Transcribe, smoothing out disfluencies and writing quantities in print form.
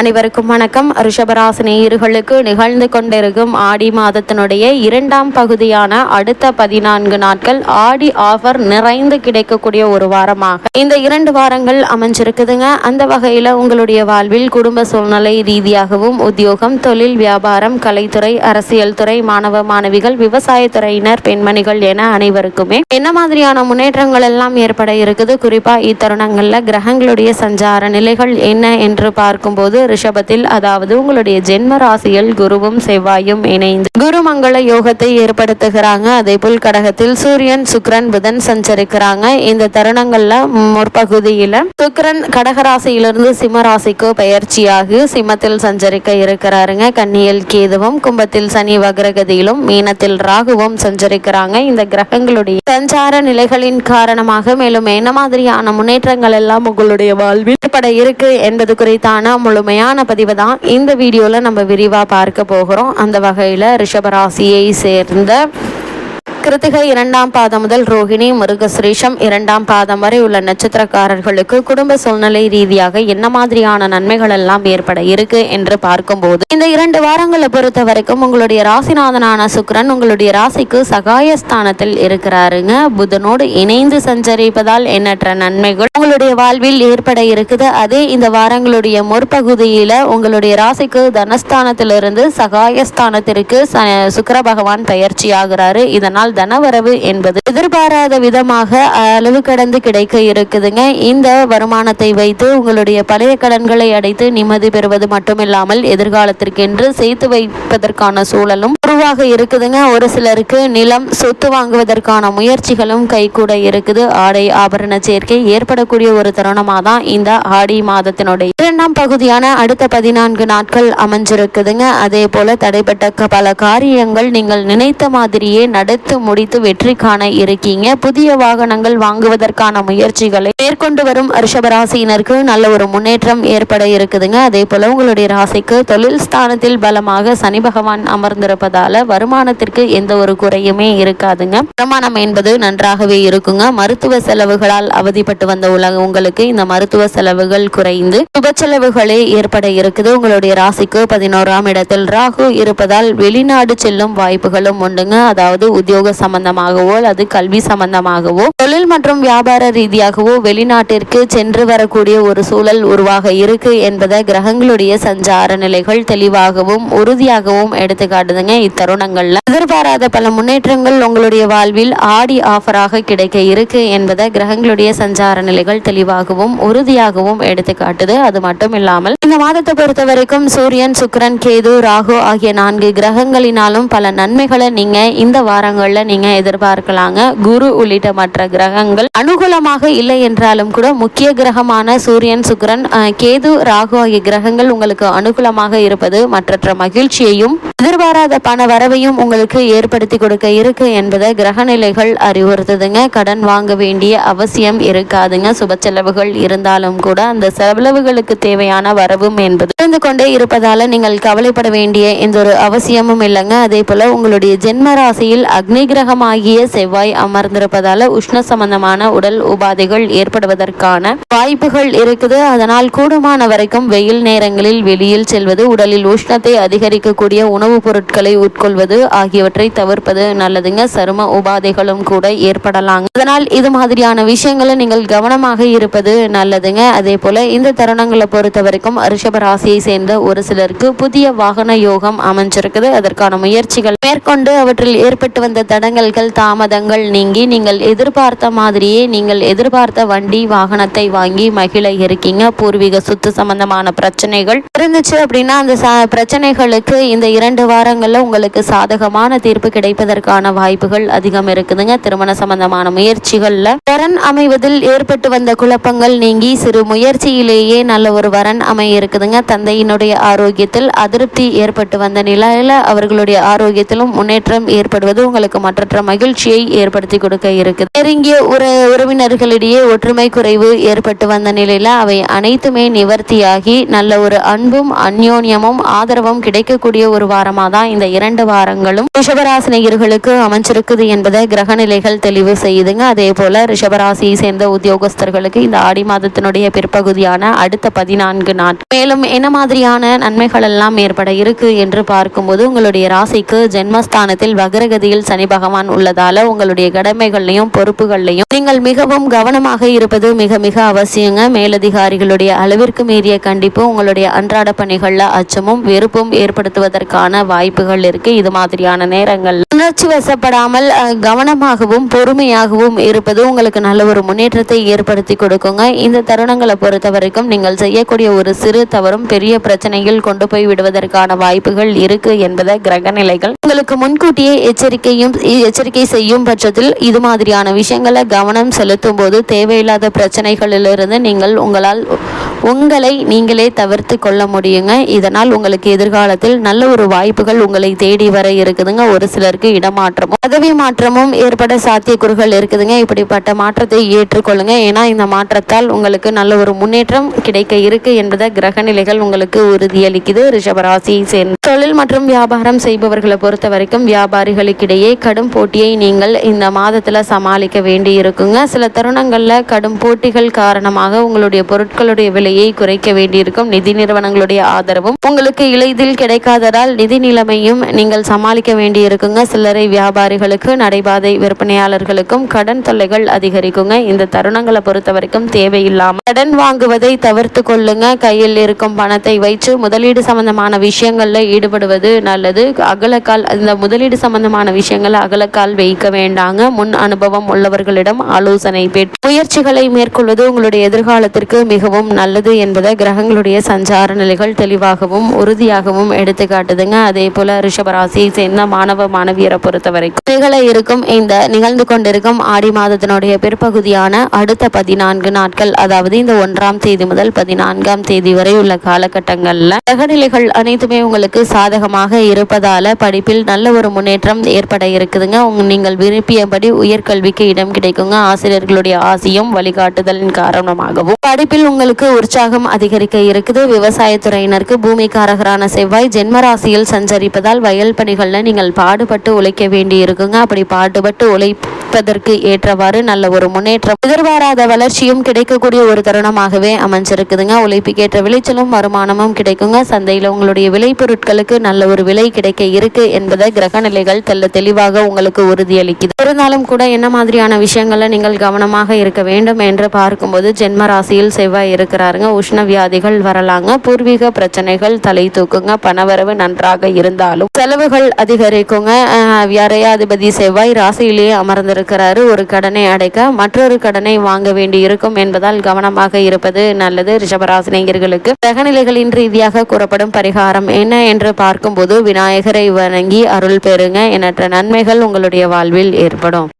அனைவருக்கும் வணக்கம். ரிஷபராசி நேயர்களுக்கு நிகழ்ந்து கொண்டிருக்கும் ஆடி மாதத்தினுடைய இரண்டாம் பகுதியான அடுத்த 14 நாட்கள் ஆடி ஆஃபர் நிறைந்து கிடைக்கக்கூடிய ஒரு வாரமாக இந்த 2 வாரங்கள் அமைஞ்சிருக்குதுங்க. அந்த வகையில் உங்களுடைய வாழ்வில் குடும்ப சூழ்நிலை ரீதியாகவும் உத்தியோகம், தொழில், வியாபாரம், கலைத்துறை, அரசியல் துறை, மாணவ மாணவிகள், விவசாயத்துறையினர், பெண்மணிகள் என அனைவருக்குமே என்ன மாதிரியான முன்னேற்றங்கள் எல்லாம் ஏற்பட இருக்குது, குறிப்பா இத்தருணங்கள்ல கிரகங்களுடைய சஞ்சார நிலைகள் என்ன என்று பார்க்கும்போது ரிஷபத்தில், அதாவது உங்களுடைய ஜென்ம ராசியில் குருவும் செவ்வாயும் இணைந்து குருமங்கள யோகத்தை ஏற்படுத்துகிறாங்க. அதே போல் கடகத்தில் சூரியன், சுக்கிரன், புதன் சஞ்சரிக்கிறாங்க. இந்த தருணங்கள்ல முற்பகுதியில சுக்கிரன் கடகராசியிலிருந்து சிம்ம ராசிக்கு பயிற்சியாகி சிம்மத்தில் சஞ்சரிக்க இருக்கிறாருங்க. கன்னியில் கேதுவும், கும்பத்தில் சனி வக்ரகதியிலும், மீனத்தில் ராகுவும் சஞ்சரிக்கிறாங்க. இந்த கிரகங்களுடைய சஞ்சார நிலைகளின் காரணமாக மேலும் என்ன மாதிரியான முன்னேற்றங்கள் எல்லாம் உங்களுடைய வாழ்வில் ஏற்பட இருக்கு என்பது குறித்தான முழுமையான பதிவு தான் இந்த வீடியோல நம்ம விரிவா பார்க்க போகிறோம். அந்த வகையில ரிஷபராசியை சேர்ந்த கிருத்திகை 2ஆம் பாதம் முதல் ரோகிணி, மிருகசிரீஷம் 2ஆம் பாதம் வரை உள்ள நட்சத்திரக்காரர்களுக்கு குடும்ப சூழ்நிலை ரீதியாக என்ன மாதிரியான நன்மைகள் எல்லாம் ஏற்பட இருக்கு என்று பார்க்கும்போது இந்த 2 வாரங்களை பொறுத்த வரைக்கும் உங்களுடைய ராசிநாதனான சுக்கிரன் உங்களுடைய ராசிக்கு சகாயஸ்தானத்தில் இருக்கிறாருங்க. புதனோடு இணைந்து சஞ்சரிப்பதால் எண்ணற்ற நன்மைகள் உங்களுடைய வாழ்வில் ஏற்பட இருக்குது. அதே இந்த வாரங்களுடைய முற்பகுதியில உங்களுடைய ராசிக்கு தனஸ்தானத்திலிருந்து சகாயஸ்தானத்திற்கு சுக்கிர பகவான் பயிற்சி ஆகிறாரு. இதனால் தனவரவு என்பது எதிர்பாராத விதமாக அளவு கடந்து கிடைக்க இருக்குதுங்க. இந்த வருமானத்தை வைத்து உங்களுடைய பழைய கடன்களை அடைத்து நிம்மதி பெறுவது மட்டுமில்லாமல் எதிர்காலத்திற்கென்று சேர்த்து வைப்பதற்கான சூழலும் உருவாக இருக்குதுங்க. ஒரு சிலருக்கு நிலம், சொத்து வாங்குவதற்கான முயற்சிகளும் கைகூட இருக்குது. ஆடை ஆபரண சேர்க்கை ஏற்படக்கூடிய ஒரு தருணமாக தான் இந்த ஆடி மாதத்தினுடைய 2ஆம் பகுதியான அடுத்த 14 நாட்கள் அமைஞ்சிருக்குதுங்க. அதே போல தடைப்பட்ட பல காரியங்கள் நீங்கள் நினைத்த மாதிரியே நடத்து முடித்து வெற்றி காண இருக்கீங்க. புதிய வாகனங்கள் வாங்குவதற்கான முயற்சிகளை மேற்கொண்டு வரும் ரிஷபராசியினருக்கு நல்ல ஒரு முன்னேற்றம் ஏற்பட இருக்குதுங்க. அதே போல உங்களுடைய ராசிக்கு தொழில் ஸ்தானத்தில் பலமாக சனி பகவான் அமர்ந்திருப்பதால வருமானத்திற்கு எந்த ஒரு குறையுமே இருக்காதுங்க. வருமானம் என்பது நன்றாகவே இருக்குங்க. மருத்துவ செலவுகளால் அவதிப்பட்டு வந்த உங்களுக்கு இந்த மருத்துவ செலவுகள் குறைந்து சுப செலவுகளே ஏற்பட இருக்குது. உங்களுடைய ராசிக்கு 11ஆம் இடத்தில் ராகு இருப்பதால் வெளிநாடு செல்லும் வாய்ப்புகளும் உண்டுங்க. அதாவது உத்தியோக சம்பந்தமாகவோ அல்லது கல்வி சம்பந்தமாகவோ தொழில் மற்றும் வியாபார ரீதியாகவோ வெளிநாட்டிற்கு சென்று வரக்கூடிய ஒரு சூழல் உருவாக இருக்கு என்பதை கிரகங்களுடைய சஞ்சார நிலைகள் தெளிவாகவும் உறுதியாகவும் எடுத்து காட்டுதுங்க. இத்தருணங்கள்ல எதிர்பாராத பல முன்னேற்றங்கள் உங்களுடைய வாழ்வில் ஆடி ஆஃபராக கிடைக்க இருக்கு என்பதை கிரகங்களுடைய சஞ்சார நிலைகள் தெளிவாகவும் உறுதியாகவும் எடுத்து காட்டுது. அது மட்டும் இல்லாமல் இந்த மாதத்தை பொறுத்த வரைக்கும் சூரியன், சுக்கிரன், கேது, ராகு ஆகிய 4 கிரகங்களினாலும் பல நன்மைகளை நீங்க இந்த வாரங்கள்ல நீங்க எதிர்பார்க்கலாங்க. குரு உள்ளிட்ட மற்ற கிரகங்கள் அனுகூலமாக இல்லை என்றாலும் கூட முக்கிய கிரகமான சூரியன், சுக்கிரன், கேது, ராகு ஆகிய கிரகங்கள் உங்களுக்கு அனுகூலமாக இருப்பது மற்ற மகிழ்ச்சியையும் எதிர்பாராத பண வரவையும் உங்களுக்கு ஏற்படுத்தி கொடுக்க இருக்கு என்பதை கிரக நிலைகள் அறிவுறுத்துதுங்க. கடன் வாங்க வேண்டிய அவசியம் இருக்காதுங்க. சுப செலவுகள் இருந்தாலும் கூட அந்த செலவுகளுக்கு தேவையான வரவும் என்பது இருந்து கொண்டே இருப்பதால நீங்கள் கவலைப்பட வேண்டிய எந்த ஒரு அவசியமும் இல்லைங்க. அதே போல உங்களுடைய ஜென்ம ராசியில் அக்னி கிரகமாகிய செவ்வாய் அமர்ந்திருப்பதால உஷ்ண சம்பந்தமான உடல் உபாதைகள் ஏற்படுவதற்கான வாய்ப்புகள் இருக்குது. அதனால் கூடுமான வரைக்கும் வெயில் நேரங்களில் வெளியில் செல்வது, உடலில் உஷ்ணத்தை அதிகரிக்கக்கூடிய உணவுப் பொருட்களை உட்கொள்வது ஆகியவற்றை தவிர்ப்பது நல்லதுங்க. சரும உபாதைகளும் கூட ஏற்படலாங்க. அதனால் இது மாதிரியான விஷயங்களை நீங்கள் கவனமாக இருப்பது நல்லதுங்க. அதே போல இந்த தருணங்களை பொறுத்த வரைக்கும் ரிஷப ராசியை சேர்ந்த ஒரு சிலருக்கு புதிய வாகன யோகம் அமைஞ்சிருக்குது. அதற்கான முயற்சிகள் மேற்கொண்டு அவற்றில் ஏற்பட்டு வந்த தடங்கல்கள், தாமதங்கள் நீங்கி நீங்கள் எதிர்பார்த்த மாதிரியே நீங்கள் எதிர்பார்த்த வண்டி வாகனத்தை வாங்கி மகிழ இருக்கீங்க. பூர்வீக சொத்து சம்பந்தமான பிரச்சனைகள் இருந்துச்சு அப்படின்னா அந்த பிரச்சனைகளுக்கு இந்த 2 வாரங்கள்ல உங்களுக்கு சாதகமான தீர்ப்பு கிடைப்பதற்கான வாய்ப்புகள் அதிகம் இருக்குதுங்க. திருமண சம்பந்தமான முயற்சிகள்ல வரன் அமைவதில் ஏற்பட்டு வந்த குழப்பங்கள் நீங்கி சிறு முயற்சியிலேயே நல்ல ஒரு வரன் அமைய இருக்குதுங்க. தந்தையினுடைய ஆரோக்கியத்தில் அதிருப்தி ஏற்பட்டு வந்த நிலையில அவர்களுடைய ஆரோக்கியத்திலும் முன்னேற்றம் ஏற்படுவது உங்களுக்கு மற்றற்ற மகிழ்ச்சியை ஏற்படுத்தி கொடுக்க இருக்குது. நெருங்கிய உறவினர்களிடையே ஒற்றுமை குறைவு ஏற்பட்டு வந்த நிலையில அவை அனைத்துமே நிவர்த்தியாகி நல்ல ஒரு அன்பும் அந்யோன்யமும் ஆதரவும் கிடைக்கக்கூடிய ஒரு வாரமாக தான் இந்த 2 வாரங்களும் ரிஷபராசினியர்களுக்கு அமைஞ்சிருக்குது என்பதை கிரக நிலைகள் தெளிவு செய்யுதுங்க. அதே போல ரிஷபராசியை சேர்ந்த உத்தியோகஸ்தர்களுக்கு இந்த ஆடி மாதத்தினுடைய பிற்பகுதியான அடுத்த 14 நாட்கள் மேலும் என்ன மாதிரியான நன்மைகள் எல்லாம் ஏற்பட இருக்கு என்று பார்க்கும்போது, உங்களுடைய ராசிக்கு ஜென்மஸ்தானத்தில் வக்ரகதியில் சனி பகவான் உள்ளதால உங்களுடைய கடமைகளையும் பொறுப்புகளையும் நீங்கள் மிகவும் கவனமாக இருப்பது மிக மிக அவசியங்க. மேலதிகாரிகளுடைய அளவிற்கு மீறிய கண்டிப்பு உங்களுடைய அன்றாட பணிகள்ல அச்சமும் வெறுப்பும் ஏற்படுத்துவதற்கான வாய்ப்புகள் இருக்கு. இது மாதிரியான நேரங்கள் உணர்ச்சி வசப்படாமல் கவனமாகவும் பொறுமையாகவும் இருப்பது உங்களுக்கு நல்ல ஒரு முன்னேற்றத்தை ஏற்படுத்தி கொடுக்குங்க. இந்த தருணங்களை பொறுத்த வரைக்கும் நீங்கள் செய்யக்கூடிய ஒரு சிறு தவறும் பெரிய பிரச்சனையில் கொண்டு போய் விடுவதற்கான வாய்ப்புகள் இருக்கு என்பதை கிரக நிலைகள் உங்களுக்கு முன்கூட்டியே எச்சரிக்கை செய்யும் பட்சத்தில் இது மாதிரியான விஷயங்களை கவனம் செலுத்தும் போது தேவையில்லாத பிரச்சனைகளிலிருந்து நீங்கள் உங்களை நீங்களே தவிர்த்து கொள்ள முடியுங்க. இதனால் உங்களுக்கு எதிர்காலத்தில் நல்ல ஒரு வாய்ப்புகள் உங்களை தேடி வர இருக்குதுங்க. ஒரு சிலருக்கு இடமாற்றமும் பதவி மாற்றமும் ஏற்பட சாத்தியக்கூறுகள் இருக்குதுங்க. இப்படிப்பட்ட மாற்றத்தை ஏற்றுக்கொள்ளுங்க. ஏன்னா இந்த மாற்றத்தால் உங்களுக்கு நல்ல ஒரு முன்னேற்றம் கிடைக்க இருக்கு என்பதை கிரக நிலைகள் உங்களுக்கு உறுதியளிக்குது. ரிஷபராசியை சேர்ந்த தொழில் மற்றும் வியாபாரம் செய்பவர்களை பொறுத்த வரைக்கும் வியாபாரிகளுக்கிடையே கடும் போட்டியை நீங்கள் இந்த மாதத்துல சமாளிக்க வேண்டி இருக்குங்க. சில தருணங்கள்ல கடும் போட்டிகள் காரணமாக உங்களுடைய பொருட்களுடைய விலையை குறைக்க வேண்டியிருக்கும். நிதி நிறுவனங்களுடைய ஆதரவும் உங்களுக்கு எளிதில் கிடைக்காததால் நிதி நிலைமையும் நீங்கள் சமாளிக்க வேண்டி இருக்குங்க. சில்லறை வியாபாரிகளுக்கு நடைபாதை விற்பனையாளர்களுக்கும் கடன் தொல்லைகள் அதிகரிக்குங்க. இந்த தருணங்களை பொறுத்த வரைக்கும் தேவையில்லாமல் கடன் வாங்குவதை தவிர்த்து கொள்ளுங்க. கையில் இருக்கும் பணத்தை வைத்து முதலீடு சம்பந்தமான விஷயங்கள்ல ஈடுபடுவது நல்லது. இந்த முதலீடு சம்பந்தமான விஷயங்களை அகலக்கால் வைக்க வேண்டாங்க. முன் அனுபவம் உள்ளவர்களிடம் ஆலோசனை பெற்று முயற்சிகளை மேற்கொள்வது உங்களுடைய எதிர்காலத்திற்கு மிகவும் நல்லது என்பதை கிரகங்களுடைய சஞ்சார நிலைகள் தெளிவாகவும் உறுதியாகவும் எடுத்து காட்டுதுங்க. அதே போல ரிஷபராசியை சேர்ந்த மாணவ மாணவியரை பொறுத்த வரைக்கும் இருக்கும் இந்த நிகழ்ந்து கொண்டிருக்கும் ஆடி மாதத்தினுடைய பிற்பகுதியான அடுத்த 14 நாட்கள், அதாவது இந்த 1ஆம் தேதி முதல் 14ஆம் தேதி வரை உள்ள காலகட்டங்கள்ல கிரகநிலைகள் அனைத்துமே உங்களுக்கு சாதகமாக இருப்பதால படிப்பில் நல்ல ஒரு முன்னேற்றம் ஏற்பட இருக்குதுங்க. நீங்கள் விரும்பியபடி உயர்கல்விக்கு இடம் கிடைக்குங்க. ஆசிரியர்களுடைய ஆசையும் வழிகாட்டுதலின் காரணமாகவும் படிப்பில் உங்களுக்கு உற்சாகம் அதிகரிக்க இருக்குது. விவசாயத்துறையினருக்கு பூமிக்காரகரான செவ்வாய் ஜென்மராசியில் சஞ்சரிப்பதால் வயல் பணிகள்ல நீங்கள் பாடுபட்டு உழைக்க வேண்டி இருக்குங்க. அப்படி பாடுபட்டு உழைப்பதற்கு ஏற்றவாறு நல்ல ஒரு முன்னேற்றம் எதிர்பாராத வளர்ச்சியும் கிடைக்கக்கூடிய ஒரு தருணமாகவே அமைஞ்சிருக்குதுங்க. உழைப்புக்கேற்ற விளைச்சலும் வருமானமும் கிடைக்குங்க. சந்தையில் உங்களுடைய விலை பொருட்களுக்கு நல்ல ஒரு விலை கிடைக்க இருக்கு என்பதை கிரக நிலைகள் தெளிவாக உங்களுக்கு உறுதியளிக்குது. இருந்தாலும் கூட என்ன மாதிரியான விஷயங்கள்ல நீங்கள் கவனமாக இருக்க வேண்டும் என்று பார்க்கும்போது, ஜென்ம ராசியில் செவ்வாய் இருக்கிறாருங்க. உஷ்ண வியாதிகள் வரலாங்க. பூர்வீக பிரச்சனைகள் தலை தூக்குங்க. பணவரவு நன்றாக இருந்தாலும் செலவுகள் அதிகரிக்குங்க. வியாரையாதிபதி செவ்வாய் ராசியிலேயே அமர்ந்திருக்கிறாரு. ஒரு கடனை அடைக்க மற்றொரு கடனை வாங்க வேண்டி இருக்கும் என்பதால் கவனமாக இருப்பது நல்லது. ரிஷபராசினியர்களுக்கு கிரகநிலைகளின் ரீதியாக கூறப்படும் பரிகாரம் என்ன என்று பார்க்கும்போது, விநாயகரை வணங்கி அருள் பெறுங்க. எண்ணற்ற நன்மைகள் உங்களுடைய வாழ்வில் ஏற்படும்.